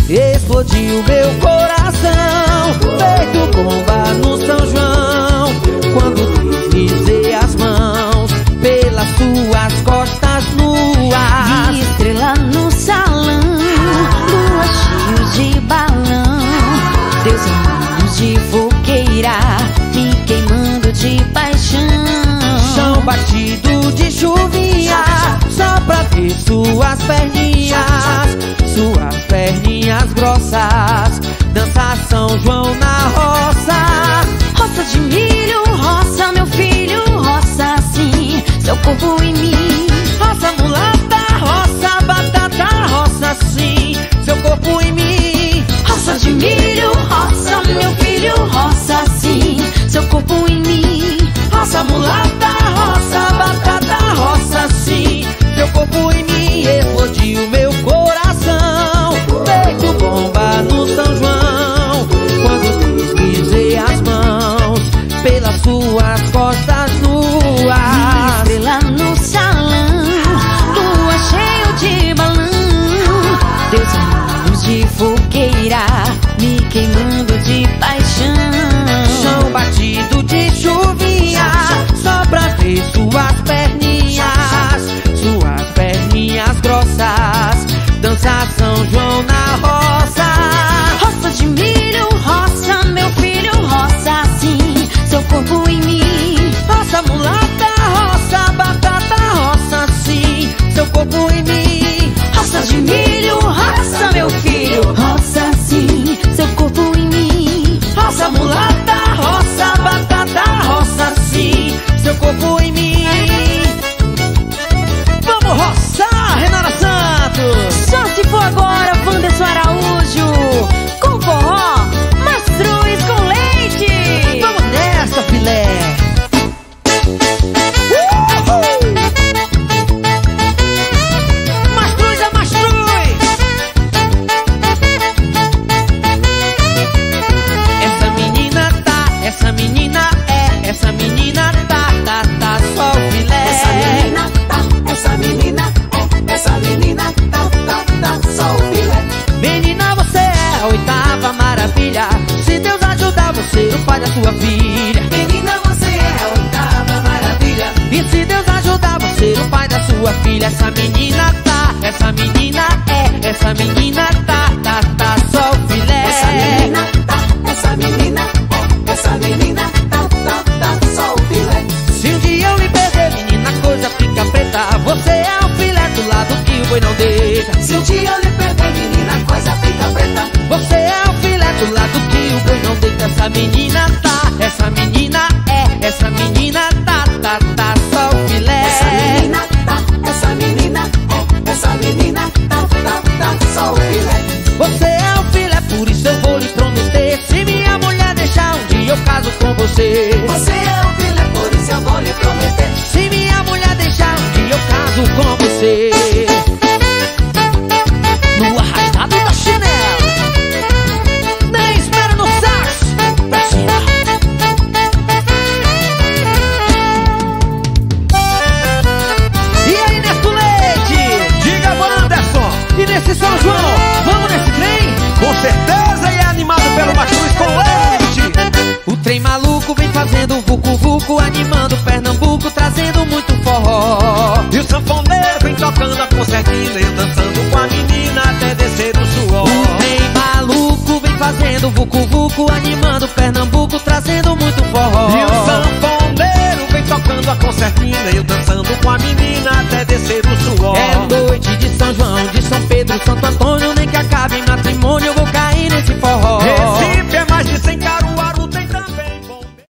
explodiu meu coração, feito bomba no São João, quando deslizei as mãos pelas suas costas nuas. Vi estrela no salão, lua cheio de balão, Deus em mãos de fogueira, me queimando de paixão. Chão batido de chuvinha, só pra ver suas perninhas grossas, dança São João na roça. Roça de milho, roça meu filho, roça assim, seu corpo em mim. Roça mulata, roça batata, roça sim, seu corpo em mim. Roça de milho, roça meu filho, roça assim, seu corpo em mim. Roça mulata, roça batata, roça sim, seu corpo em mim. Explodiu meu coração, feito bomba no São João, quando deslizei as mãos pelas suas costas nuas. Vi estrela no salão, lua cheio de balão, Deus em mãos de fogueira, me queimando de paixão. Chão batido de chuvinha, só pra ver suas perninhas grossas, dança São João na roça. Roça de milho, roça meu filho, roça assim, seu corpo em mim. Roça mulata, roça batata, roça sim, seu corpo em mim. Roça de milho, roça meu filho, roça assim, seu corpo em mim. Roça mulata, roça batata, roça sim, seu corpo em mim. Vamos roçar, Renata Santos! Só se for agora, Wanderson Araújo, com forró, mastruz com leite. Vamos nessa, filé! Mastruz é mastruz! Essa menina tá só o filé. Essa menina tá só o filé. Menina, você é a oitava maravilha. Se Deus ajudar você, o pai da sua filha. Menina, você é a oitava maravilha. E se Deus ajudar você, o pai da sua filha. Essa menina tá só o filé. Essa menina tá só o filé. Se um dia eu lhe perder, menina, a coisa fica preta. Você é o filé do lado que o boi não deita. Se um dia eu lhe perder, menina, a coisa fica preta. Você é o filé do lado que o boi não deita. Essa menina tá só o filé. Essa menina tá só o filé. Você é o filé, por isso eu vou lhe prometer. Se minha mulher deixar, um dia eu caso com você. Você é o filé, por isso eu vou lhe prometer. Se minha mulher deixar, um dia eu caso com você. No arrastado da chinela, nem espera no sax, pra cima. E aí, Neto Leite? Diga, Wanderson. E nesse São João, vamos nesse trem? Com certeza, e é animado pelo mastruz com leite. O trem maluco vem fazendo vucu-vucu, animando Pernambuco, trazendo muito forró. E o sanfoneiro vem tocando a concertina, eu dançando com a menina até descer o suor. O trem maluco vem fazendo vucu-vucu, animando Pernambuco, trazendo muito forró. E o sanfoneiro vem tocando a concertina, eu dançando com a menina até descer o suor. É noite de São João, de São Pedro, Santo Antônio, nem que acabe na